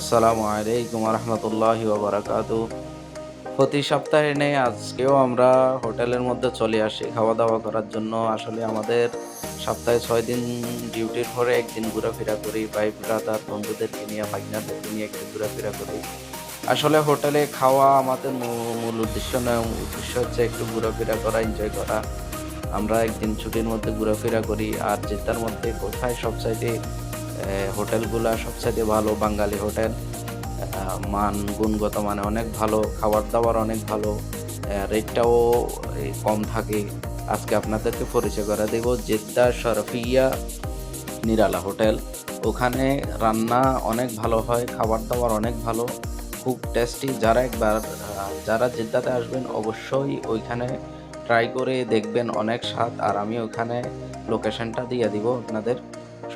আসসালামু আলাইকুম রহমতুল্লাহি ওয়া বারাকাতুহু। প্রতি সপ্তাহে নেই আজকেও আমরা হোটেলের মধ্যে চলে আসি খাওয়া দাওয়া করার জন্য। আসলে আমাদের সপ্তাহে 6 দিন ডিউটির পরে একদিন ঘোরাফেরা করি, ভাই ব্রাদার বন্ধুদেরকে নিয়ে, ভাগনাদেরকে নিয়ে একটু ঘোরাফেরা করি। আসলে হোটেলে খাওয়া আমাদের মূল উদ্দেশ্য নয়, উদ্দেশ্য হচ্ছে একটু ঘোরাফেরা করা, এনজয় করা। আমরা একদিন ছুটির মধ্যে ঘোরাফেরা করি। আর জেদ্দার মধ্যে কোথায় সবচাইতে হোটেলগুলা সবচাইতে ভালো বাঙালি হোটেল। গুণগত মানে অনেক ভালো, খাবার-দাবার অনেক ভালো, রেটটাও কম থাকে। আজকে আপনাদেরকে পরিচয় করে দেব জেদ্দা শরফিয়া নিরালা হোটেল। ওখানে রান্না অনেক ভালো হয়, খাবার-দাবার অনেক ভালো, খুব টেস্টি। যারা জেদ্দাতে আসবেন অবশ্যই ওইখানে ট্রাই করে দেখবেন, অনেক স্বাদ। আর আমি ওখানে লোকেশনটা দিয়ে দিব আপনাদের।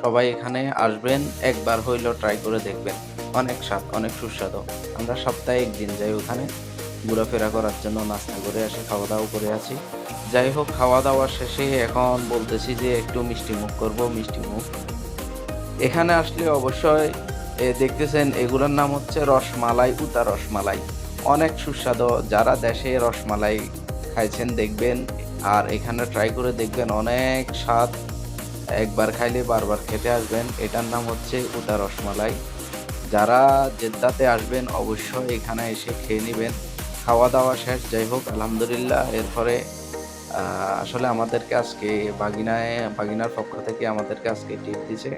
সবাই এখানে আসবেন, একবার হইলেও ট্রাই করে দেখবেন। অনেক স্বাদ, অনেক সুস্বাদু। আমরা সপ্তাহে 1 দিন যাই ওখানে ঘোরাফেরা করার জন্য, নাস্তা করে আসি, খাওয়া-দাওয়া করে আসি। যাই হোক, খাওয়া-দাওয়া শেষে এখন বলতেছি যে একটু মিষ্টি মুখ করব, মিষ্টি মুখ। এখানে আসলে অবশ্যই দেখতেছেন এগুলোর নাম হচ্ছে রসমালাই, উতা রসমালাই। অনেক সুস্বাদু। যারা দেশে রসমালাই খাইছেন দেখবেন, আর এখানে ট্রাই করে দেখবেন, অনেক স্বাদ। একবার খাইলে বারবার খেতে আসবেন। এটার নাম হচ্ছে উতা রসমালাই। যারা জেদ্দাতে আসবেন অবশ্যই এখানে এসে খেয়ে নিবেন। খাওয়া দাওয়া শেষ, যাই হোক আলহামদুলিল্লাহ। এরপরে আসলে আমাদেরকে আজকে বাগিনার পক্ষ থেকে আমাদেরকে আজকে টিপ দিছে,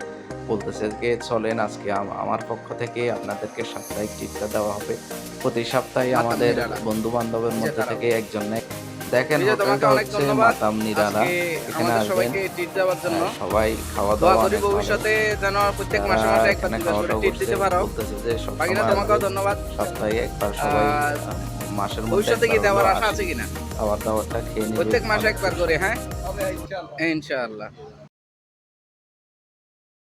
বলতেছে যে চলেন আজকে আমার পক্ষ থেকে আপনাদেরকে সাপ্তাহিক টিপটা দেওয়া হবে। প্রতি সপ্তাহে আমাদের বন্ধু বান্ধবের মধ্যে থেকে একজন নেয়। দেখেন হোটেলটা হচ্ছে মাতাম নিরালা। এখানে আসবেন, সবাই খাওয়া দাওয়া অনেক ভালো। ভবিষ্যতে যেন প্রত্যেক মাসে মাসে একবার এখানে দুবার খাওয়া করে দাওয়া টিপ করছে, দিতে পারো। বলতেছে যে বাকিটা সবসময় তোমাকেও আসবেন, ধন্যবাদ। সপ্তাহে একবার সবাই মাসের মধ্যে ভবিষ্যতে কি একবার দেওয়ার হলেও আশা আসি, আছে কিনা? খাবার দাবারটা খেয়ে নিবে। প্রত্যেক মাসে অনেক একবার করে, হ্যাঁ ইনশাআল্লাহ।